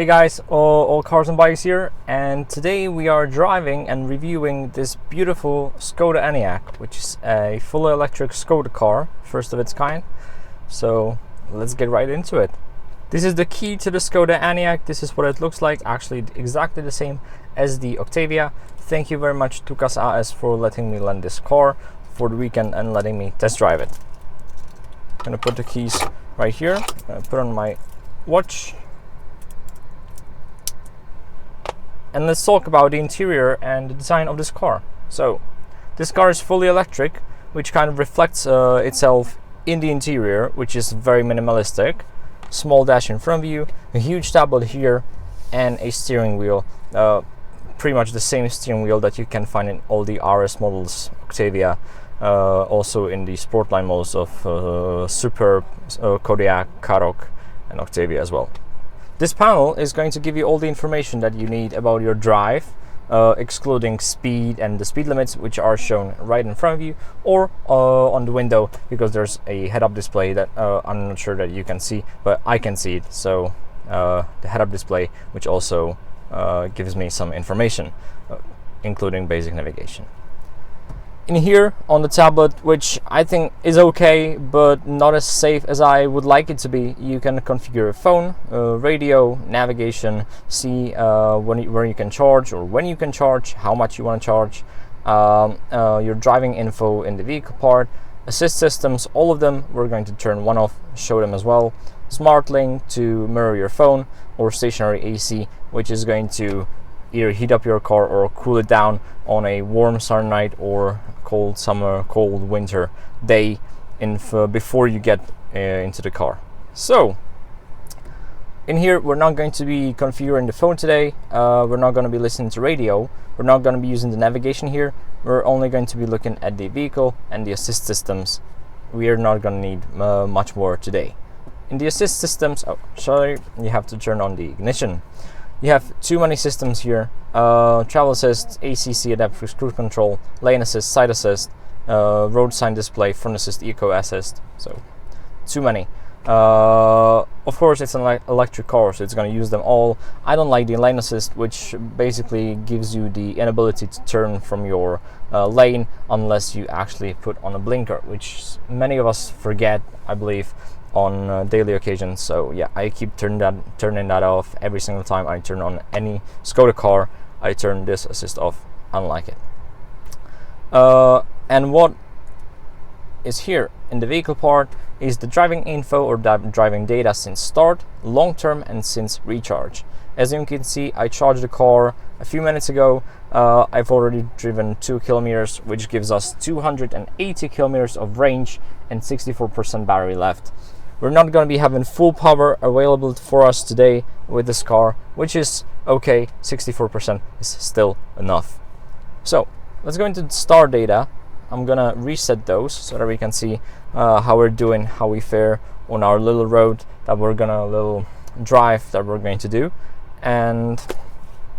Hey guys, all cars and bikes here, and today we are driving and reviewing this beautiful Škoda Enyaq, which is a fully electric Škoda car, first of its kind. So let's get right into it. This is the key to the Škoda Enyaq. This is what it looks like, actually exactly the same as the Octavia. Thank you very much to Skoda AS for letting me lend this car for the weekend and letting me test drive it. I'm gonna put the keys right here, put on my watch. And let's talk about the interior and the design of this car. So, this car is fully electric, which kind of reflects itself in the interior, which is very minimalistic. Small dash in front of you, a huge tablet here, and a steering wheel. Pretty much the same steering wheel that you can find in all the RS models, Octavia, also in the Sportline models of Superb, Kodiaq, Karoq, and Octavia as well. This panel is going to give you all the information that you need about your drive, excluding speed and the speed limits, which are shown right in front of you, or on the window, because there's a head-up display that I'm not sure that you can see, but I can see it. So the head-up display, which also gives me some information, including basic navigation. In here on the tablet, which I think is okay but not as safe as I would like it to be, you can configure a phone, radio, navigation, see where you can charge or when you can charge, how much you want to charge, your driving info in the vehicle part, assist systems, all of them we're going to turn one off, show them as well. Smart link to mirror your phone, or stationary AC, which is going to either heat up your car or cool it down on a warm summer night or cold summer, cold winter day before you get into the car. So in here we're not going to be configuring the phone today, we're not going to be listening to radio, we're not going to be using the navigation here, we're only going to be looking at the vehicle and the assist systems. We are not going to need much more today. In the assist systems, you have to turn on the ignition. You have too many systems here: travel assist, ACC adaptive cruise control, lane assist, side assist, road sign display, front assist, eco assist. So too many. Of course, it's an electric car, so it's going to use them all. I don't like the lane assist, which basically gives you the inability to turn from your lane unless you actually put on a blinker, which many of us forget, I believe, on daily occasions. So yeah, I keep turning that off every single time I turn on any Skoda car. I turn this assist off. I don't like it. And what is here in the vehicle part is the driving info or driving data since start, long term, and since recharge. As you can see, I charged the car a few minutes ago. I've already driven 2 kilometers, which gives us 280 kilometers of range and 64% battery left. We're not going to be having full power available for us today with this car, which is okay. 64% is still enough. So let's go into start data. I'm gonna reset those so that we can see how we're doing, how we fare on our little road that we're gonna, little drive that we're going to do. And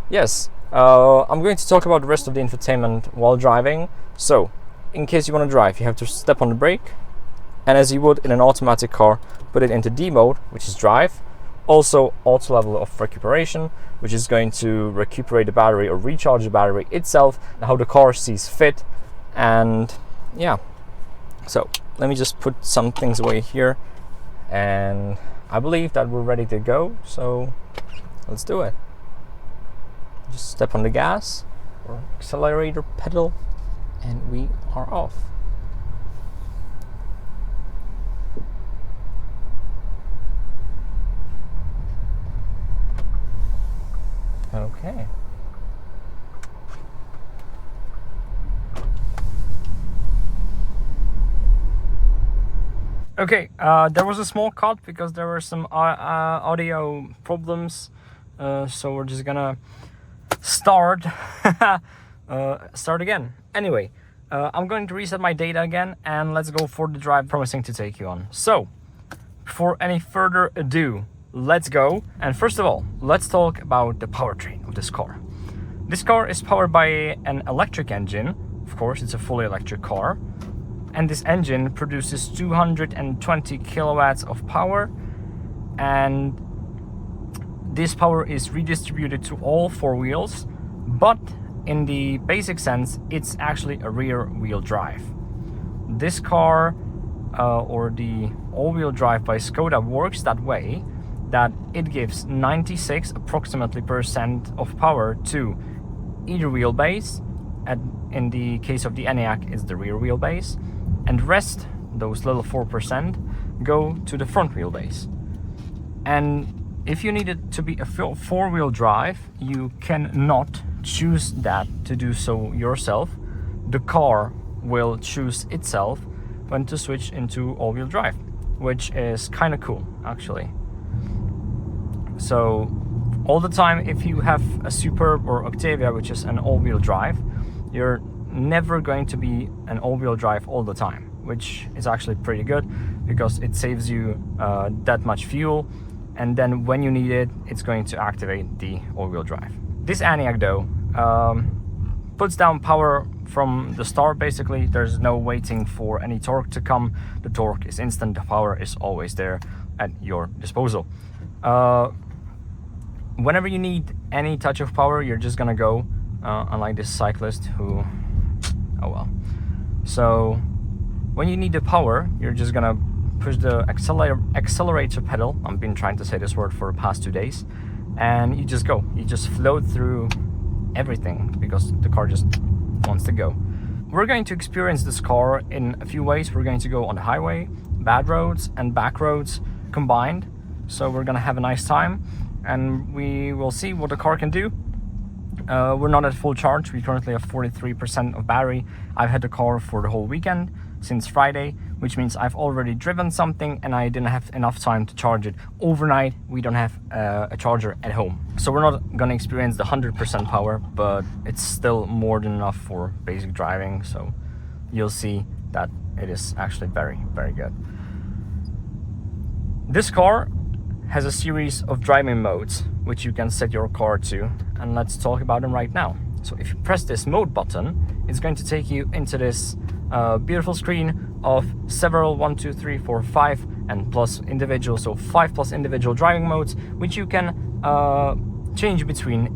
yes, I'm going to talk about the rest of the infotainment while driving. So in case you want to drive, you have to step on the brake, and as you would in an automatic car, put it into D mode, which is drive. Also auto level of recuperation, which is going to recuperate the battery or recharge the battery itself, how the car sees fit. And yeah, so let me just put some things away here, and I believe that we're ready to go, so let's do it. Just step on the gas or accelerator pedal, and we are off. Okay. Okay, there was a small cut because there were some audio problems, so we're just gonna start again. Anyway, I'm going to reset my data again, and let's go for the drive promising to take you on. So, before any further ado, let's go. And first of all, let's talk about the powertrain of this car. This car is powered by an electric engine. Of course, it's a fully electric car. And this engine produces 220 kilowatts of power. And this power is redistributed to all 4 wheels, but in the basic sense, it's actually a rear wheel drive. This car or the all-wheel drive by Skoda works that way that it gives 96 approximately % of power to either wheelbase, and in the case of the Enyaq it's the rear wheelbase, and rest, those little 4%, go to the front wheelbase. And if you need it to be a 4-wheel drive, you cannot choose that to do so yourself. The car will choose itself when to switch into all-wheel drive, which is kind of cool actually. So all the time, if you have a Superb or Octavia, which is an all-wheel drive, you're never going to be an all-wheel drive all the time, which is actually pretty good because it saves you that much fuel, and then when you need it, it's going to activate the all-wheel drive. This Enyaq though puts down power from the start. Basically, there's no waiting for any torque to come. The torque is instant, the power is always there at your disposal. Whenever you need any touch of power, you're just gonna go, unlike this cyclist who, oh well. So when you need the power, you're just gonna push the accelerator pedal. I've been trying to say this word for the past 2 days, and you just go. You just float through everything because the car just wants to go. We're going to experience this car in a few ways. We're going to go on the highway, bad roads and back roads combined. So we're gonna have a nice time, and we will see what the car can do. We're not at full charge. We currently have 43% of battery. I've had the car for the whole weekend since Friday, which means I've already driven something and I didn't have enough time to charge it overnight. We don't have a charger at home, so we're not gonna experience the 100% power, but it's still more than enough for basic driving. So you'll see that it is actually very, very good. This car has a series of driving modes which you can set your car to, and let's talk about them right now. So if you press this mode button, it's going to take you into this beautiful screen of several 1, 2, 3, 4, 5 and plus individual, so 5 plus individual driving modes, which you can change between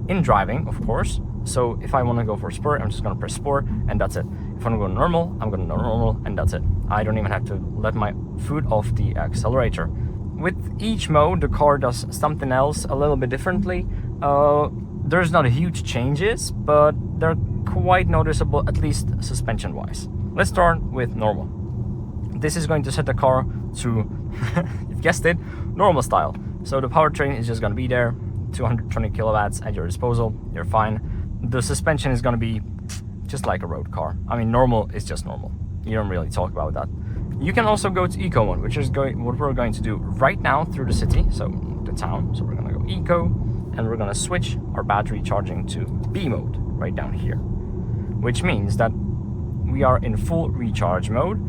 in driving, of course. So if I want to go for sport, I'm just going to press sport and that's it. If I'm going to go normal, I'm going to go normal and that's it. I don't even have to let my foot off the accelerator. With each mode, the car does something else a little bit differently. There's not huge changes, but they're quite noticeable, at least suspension wise. Let's start with normal. This is going to set the car to, you've guessed it, normal style. So the powertrain is just going to be there, 220 kilowatts at your disposal, you're fine. The suspension is going to be just like a road car. I mean, normal is just normal. You don't really talk about that. You can also go to eco mode, which is what we're going to do right now through the city, so the town. So we're going to go eco, and we're going to switch our battery charging to B mode right down here, which means that we are in full recharge mode.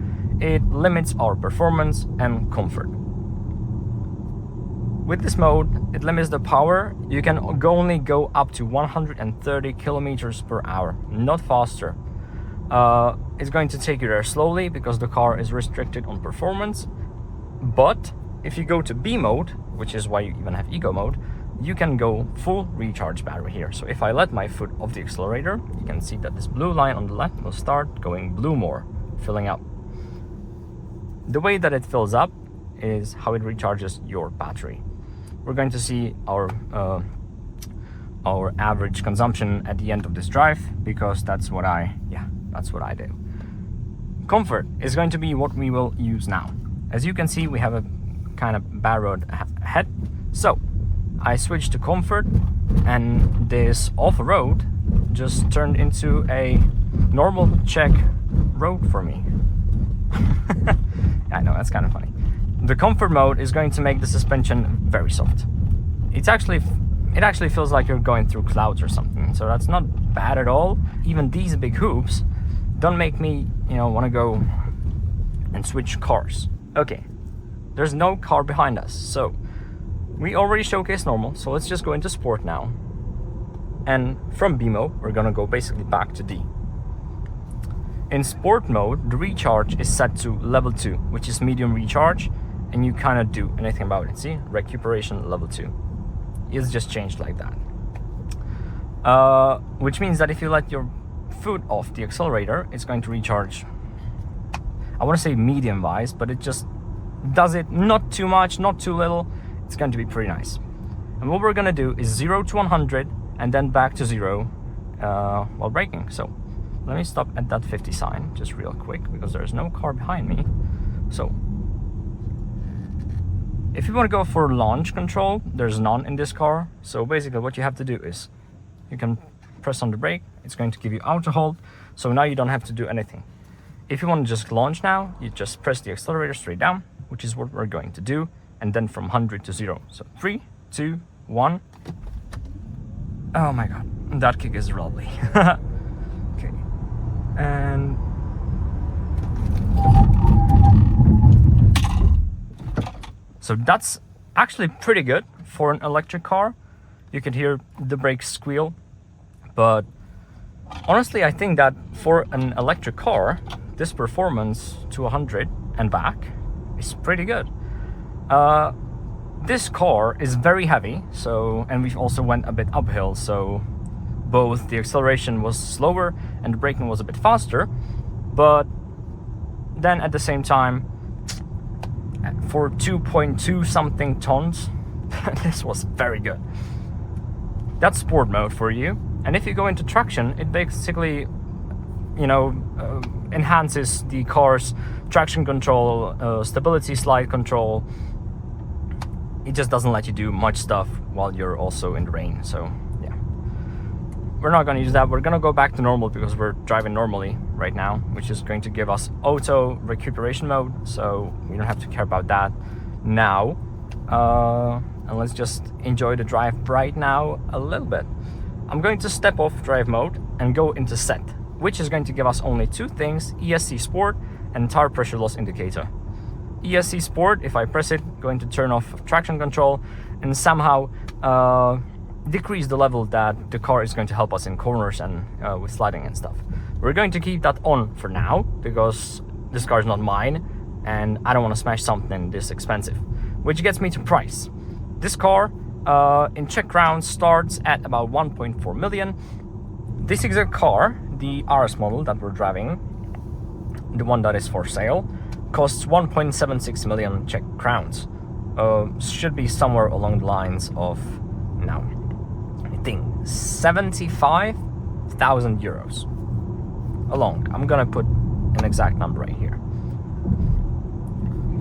It limits our performance and comfort. With this mode, it limits the power. You can only go up to 130 kilometers per hour, not faster. It's going to take you there slowly because the car is restricted on performance. But if you go to B mode, which is why you even have eco mode, you can go full recharge battery here. So if I let my foot off the accelerator, you can see that this blue line on the left will start going blue more, filling up. The way that it fills up is how it recharges your battery. We're going to see our average consumption at the end of this drive, because that's what I do. Comfort is going to be what we will use now. As you can see, we have a kind of bad road ahead. So I switched to comfort, and this off-road just turned into a normal check road for me. I know, that's kind of funny. The comfort mode is going to make the suspension very soft. It actually feels like you're going through clouds or something, so that's not bad at all. Even these big hoops don't make me, want to go and switch cars. Okay, there's no car behind us, so we already showcased normal, so let's just go into sport now. And from B mode, we're gonna go basically back to D. In sport mode, the recharge is set to level 2, which is medium recharge, and you cannot do anything about it. See, recuperation level 2. It's just changed like that. Which means that if you let your foot off the accelerator, it's going to recharge, I want to say medium wise, but it just does it not too much, not too little. It's going to be pretty nice. And what we're going to do is 0 to 100 and then back to 0 while braking. So let me stop at that 50 sign just real quick because there's no car behind me. So if you want to go for launch control, there's none in this car. So basically what you have to do is you can press on the brake, it's going to give you auto hold, so now you don't have to do anything. If you want to just launch now, you just press the accelerator straight down, which is what we're going to do, and then from 100 to 0. So 3, 2, 1. Oh my god, that kick is lovely. Okay, and so that's actually pretty good for an electric car. You can hear the brakes squeal, but honestly I think that for an electric car, this performance to 100 and back is pretty good. This car is very heavy, so, and we also went a bit uphill, so both the acceleration was slower and the braking was a bit faster, but then at the same time, for 2.2 something tons, this was very good. That's sport mode for you. And if you go into traction, it basically, you know, enhances the car's traction control, stability slide control. It just doesn't let you do much stuff while you're also in the rain. So yeah, we're not going to use that. We're going to go back to normal because we're driving normally right now, which is going to give us auto recuperation mode. So we don't have to care about that now. And let's just enjoy the drive right now a little bit. I'm going to step off drive mode and go into set, which is going to give us only two things: ESC Sport and tire pressure loss indicator. ESC Sport, if I press it, going to turn off traction control and somehow decrease the level that the car is going to help us in corners and with sliding and stuff. We're going to keep that on for now because this car is not mine and I don't want to smash something this expensive. Which gets me to price. This car in Czech crowns starts at about 1.4 million. This exact car, the RS model that we're driving, the one that is for sale, costs 1.76 million Czech crowns. Should be somewhere along the lines of, now, I think 75,000 euros. Along. I'm gonna put an exact number right here.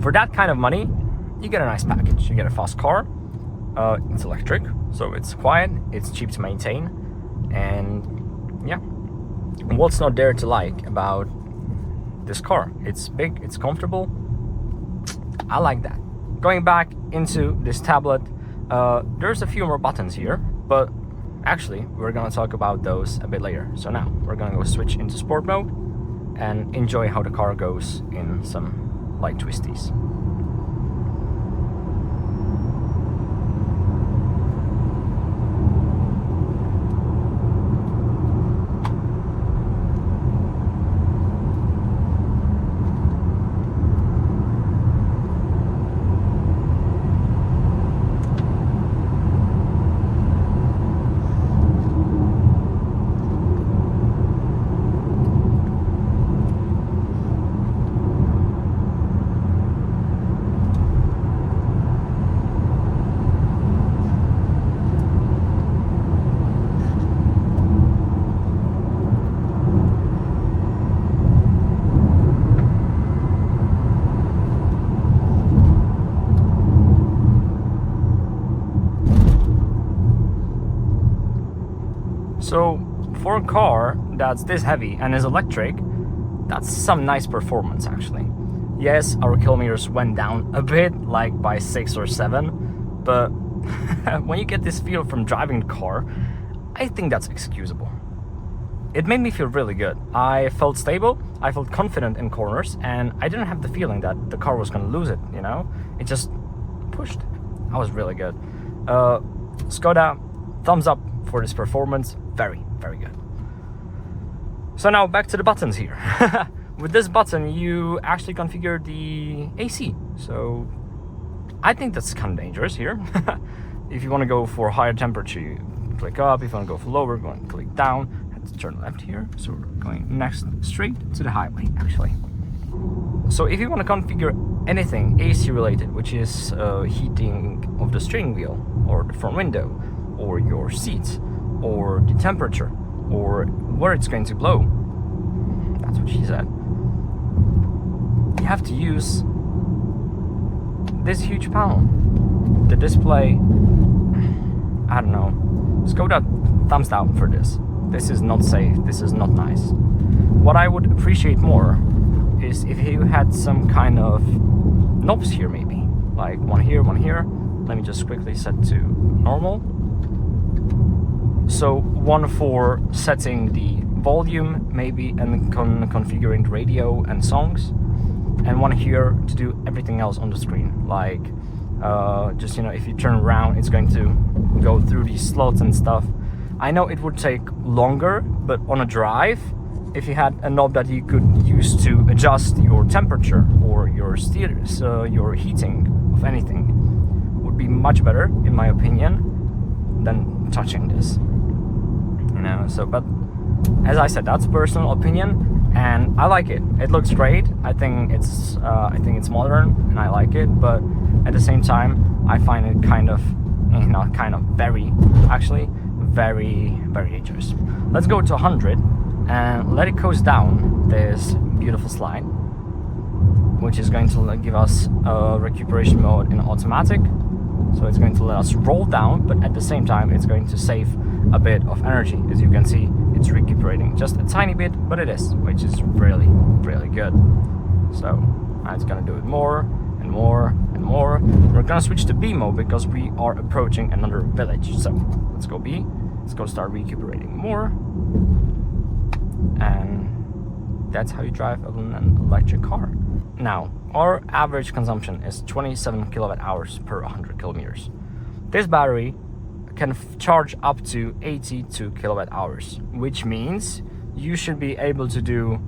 For that kind of money, you get a nice package. You get a fast car, it's electric, so it's quiet, it's cheap to maintain, and yeah. What's not there to like about this car? It's big, it's comfortable. I like that. Going back into this tablet, there's a few more buttons here, but actually we're gonna talk about those a bit later. So now we're gonna go switch into sport mode and enjoy how the car goes in some light twisties. So for a car that's this heavy and is electric, that's some nice performance actually. Yes, our kilometers went down a bit, like by 6 or 7, but when you get this feel from driving the car, I think that's excusable. It made me feel really good. I felt stable, I felt confident in corners, and I didn't have the feeling that the car was gonna lose it, you know? It just pushed. That was really good. Skoda, thumbs up for this performance. Very, very good. So now back to the buttons here. With this button, you actually configure the AC. So I think that's kind of dangerous here. If you want to go for higher temperature, you click up. If you want to go for lower, you want to click down. I have to turn left here, so we're going next straight to the highway, actually. So if you want to configure anything AC related, which is heating of the steering wheel, or the front window, or your seats, or the temperature, or where it's going to blow, that's what she said, you have to use this huge panel. The display, I don't know, Skoda thumbs down for this. This is not safe, this is not nice. What I would appreciate more is if you had some kind of knobs here, maybe, like one here, one here. Let me just quickly set to normal. So one for setting the volume, maybe, and configuring the radio and songs, and one here to do everything else on the screen, like just, you know, if you turn around, it's going to go through these slots and stuff. I know it would take longer, but on a drive, if you had a knob that you could use to adjust your temperature or your your heating of anything, would be much better, in my opinion, than touching this. You know, so, but as I said, that's personal opinion, and I like it. It looks great. I think it's modern, and I like it. But at the same time, I find it kind of very dangerous. Let's go to 100 and let it coast down this beautiful slide, which is going to give us a recuperation mode in automatic. So it's going to let us roll down, but at the same time, it's going to save a bit of energy. As you can see, it's recuperating just a tiny bit, but it is, which is really, really good. So now it's gonna do it more and more and more. We're gonna switch to B mode because we are approaching another village. So let's go B. Let's go start recuperating more. And that's how you drive an electric car. Now, our average consumption is 27 kWh per 100 kilometers. This battery can charge up to 82 kWh, which means you should be able to do,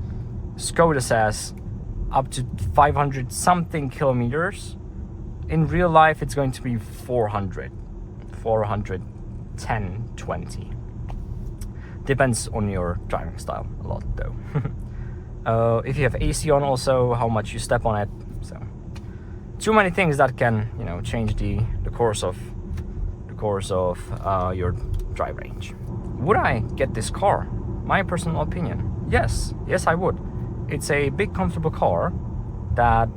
Skoda says, up to 500 something kilometers. In real life, it's going to be 410, 20. Depends on your driving style a lot, though. If you have AC on, also how much you step on it. So too many things that can, you know, change the course of your drive range. Would I get this car? My personal opinion, yes, I would. It's a big, comfortable car that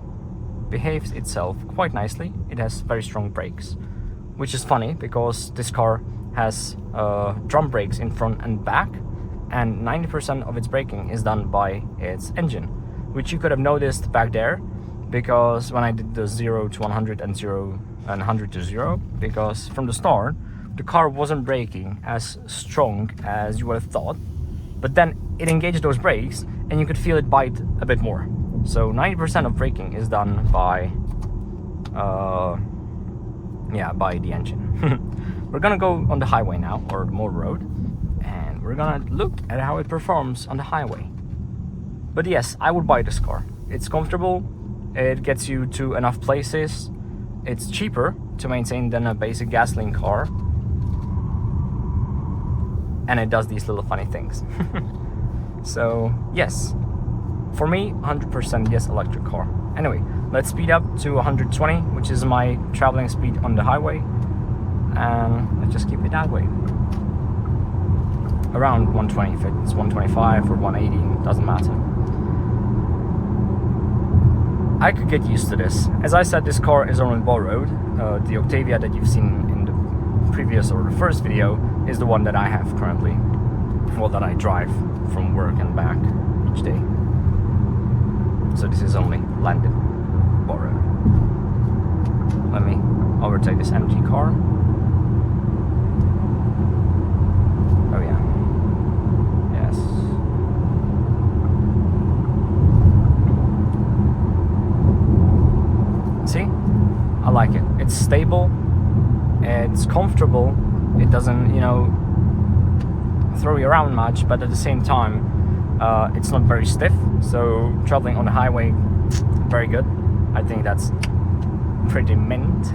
behaves itself quite nicely. It has very strong brakes, which is funny because this car has drum brakes in front and back, and 90% of its braking is done by its engine, which you could have noticed back there, because when I did the 0 to 100 and 100 to 0, because from the start the car wasn't braking as strong as you would have thought, but then it engaged those brakes and you could feel it bite a bit more. So 90% of braking is done by the engine. We're gonna go on the highway now, or the motor road, and we're gonna look at how it performs on the highway. But yes, I would buy this car. It's comfortable, it gets you to enough places, it's cheaper to maintain than a basic gasoline car, and it does these little funny things. So yes, for me, 100% yes, electric car. Anyway, let's speed up to 120, which is my traveling speed on the highway, and let's just keep it that way. Around 120, if it's 125 or 180, doesn't matter. I could get used to this. As I said, this car is on borrowed. The Octavia that you've seen in the previous or the first video is the one that I have currently, well, that I drive from work and back each day. So this is only landed borrowed. Let me overtake this MG car. Oh yeah. Yes. See? I like it. It's stable, it's comfortable, it doesn't, you know, throw you around much, but at the same time, it's not very stiff, so traveling on the highway, very good. I think that's pretty mint.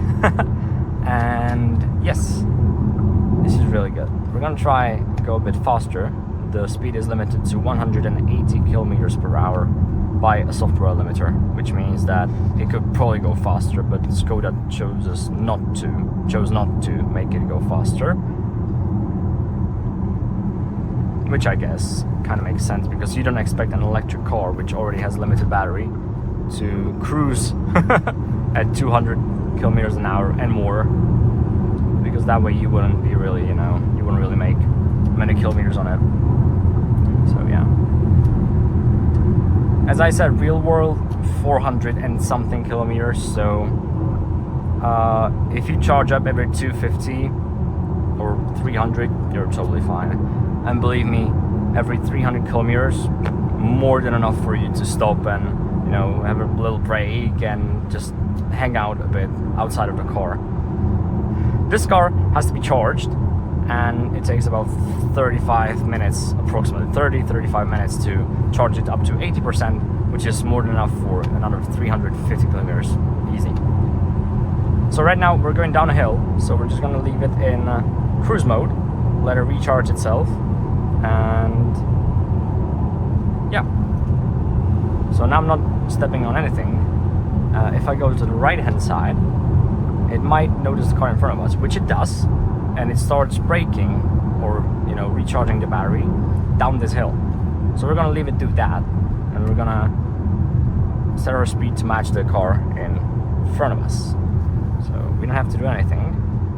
And yes, this is really good. We're gonna try go a bit faster. The speed is limited to 180 kilometers per hour by a software limiter, which means that it could probably go faster, but Skoda chose not to make it go faster, which I guess kind of makes sense, because you don't expect an electric car which already has limited battery to cruise at 200 kilometers an hour and more, because that way you wouldn't be really, you wouldn't really make many kilometers on it. So yeah, as I said, real world 400 and something kilometers. So if you charge up every 250 or 300, you're totally fine. And believe me, every 300 kilometers, more than enough for you to stop and have a little break and just hang out a bit outside of the car. This car has to be charged, and it takes about 35 minutes, approximately 30-35 minutes to charge it up to 80%, which is more than enough for another 350 kilometers, easy. So right now we're going down a hill, so we're just gonna leave it in cruise mode, let it recharge itself, and yeah. So now I'm not stepping on anything. If I go to the right hand side, it might notice the car in front of us, which it does, and it starts braking or recharging the battery down this hill. So we're gonna leave it do that, and we're gonna set our speed to match the car in front of us. So we don't have to do anything.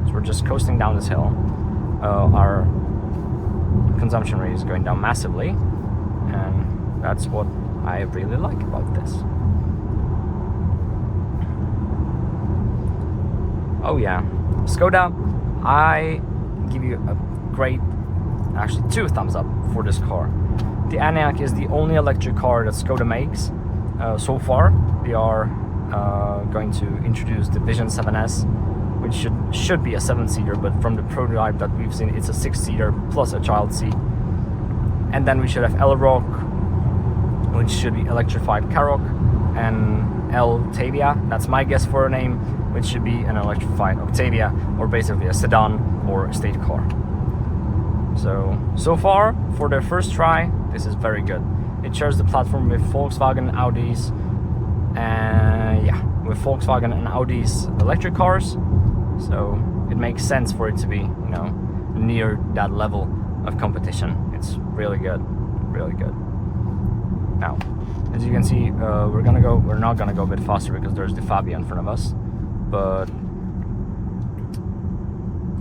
So we're just coasting down this hill. Our consumption rate is going down massively, and that's what I really like about this. Oh yeah, Skoda, I give you a great, actually 2 thumbs up for this car. The Enyaq is the only electric car that Skoda makes so far. They are going to introduce the Vision 7S, which should be a 7-seater, but from the prototype that we've seen, it's a 6-seater plus a child seat. And then we should have L-Rock, which should be electrified Karoq, and L-Tavia, that's my guess for a name, which should be an electrified Octavia, or basically a sedan or a state car. So far, for their first try, this is very good. It shares the platform with Volkswagen, Audis, and yeah, with Volkswagen and Audi's electric cars. So it makes sense for it to be, near that level of competition. It's really good, really good. Now, as you can see, we're not gonna go a bit faster because there's the Fabia in front of us, but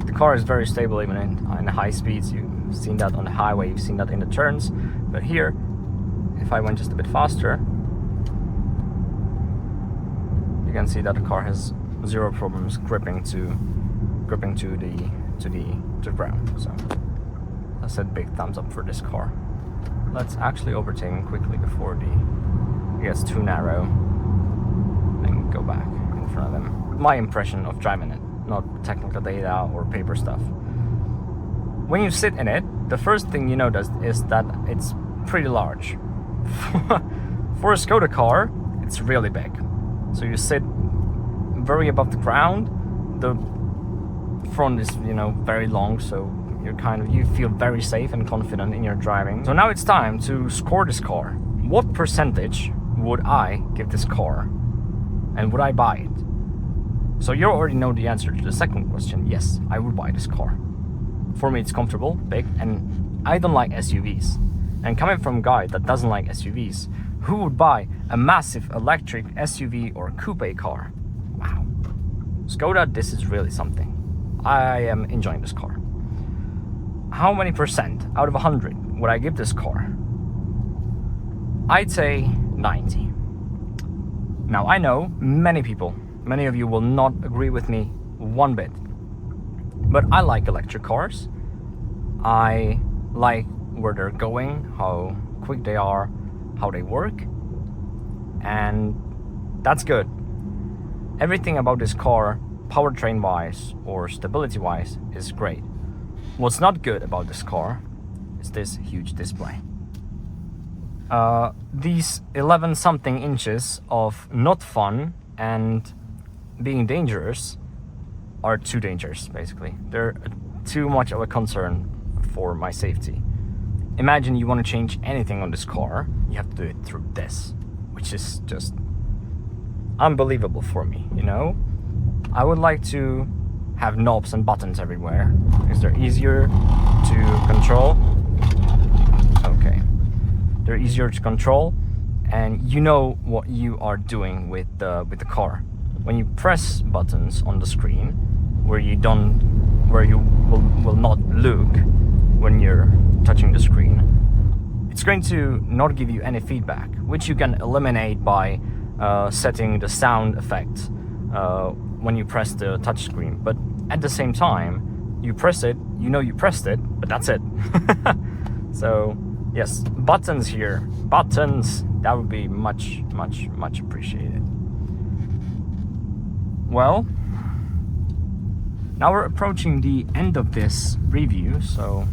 the car is very stable even in high speeds. You've seen that on the highway, you've seen that in the turns, but here, if I went just a bit faster, you can see that the car has zero problems gripping to the ground. So that's a big thumbs up for this car. Let's actually overtake him quickly before it gets too narrow and go back in front of him. My impression of driving it, not technical data or paper stuff. When you sit in it, the first thing you notice is that it's pretty large. For a Skoda car, it's really big. So you sit very above the ground. The front is, very long, so you feel very safe and confident in your driving. So now it's time to score this car. What percentage would I give this car, and would I buy it? So you already know the answer to the second question. Yes, I would buy this car. For me, it's comfortable, big, and I don't like SUVs. And coming from a guy that doesn't like SUVs, who would buy a massive electric SUV or coupe car? Wow. Skoda, this is really something. I am enjoying this car. How many percent out of 100 would I give this car? I'd say 90. Now I know many of you will not agree with me one bit, but I like electric cars. I like where they're going, how quick they are, how they work, and that's good. Everything about this car, powertrain wise or stability wise, is great. What's not good about this car is this huge display. These 11 something inches of not fun and being dangerous are too dangerous, basically. They're too much of a concern for my safety. Imagine you want to change anything on this car, you have to do it through this, which is just unbelievable for me, you know? I would like to have knobs and buttons everywhere because they're easier to control. Okay. They're easier to control, and you know what you are doing with the car. When you press buttons on the screen, where you will not look when you're touching the screen, it's going to not give you any feedback, which you can eliminate by setting the sound effect when you press the touch screen. But at the same time, you press it, you know you pressed it, but that's it. So yes, buttons here, buttons, that would be much appreciated. Well, now we're approaching the end of this review, so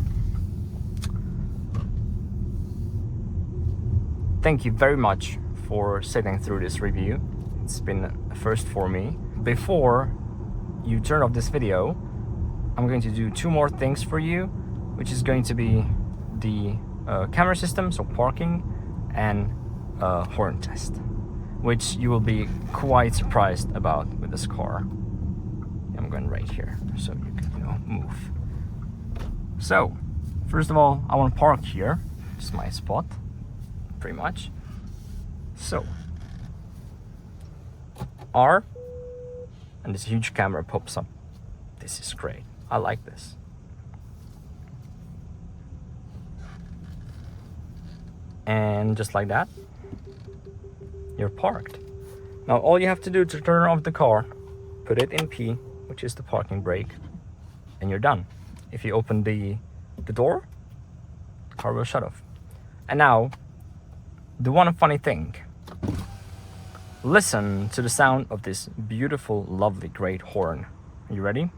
thank you very much for sitting through this review. It's been a first for me. Before you turn off this video, I'm going to do 2 more things for you, which is going to be the camera system, so parking, and horn test, which you will be quite surprised about with this car. I'm going right here so you can, you know, move. So first of all, I want to park here. This is my spot, pretty much. So R, and this huge camera pops up. This is great. I like this. And just like that, you're parked. Now all you have to do to turn off the car, put it in P, which is the parking brake, and you're done. If you open the door, the car will shut off. And now, the one funny thing. Listen to the sound of this beautiful, lovely, great horn. Are you ready?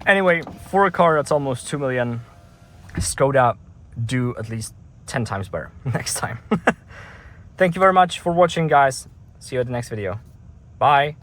Anyway, for a car that's almost 2 million, Skoda do at least 10 times better next time. Thank you very much for watching, guys. See you at the next video. Bye.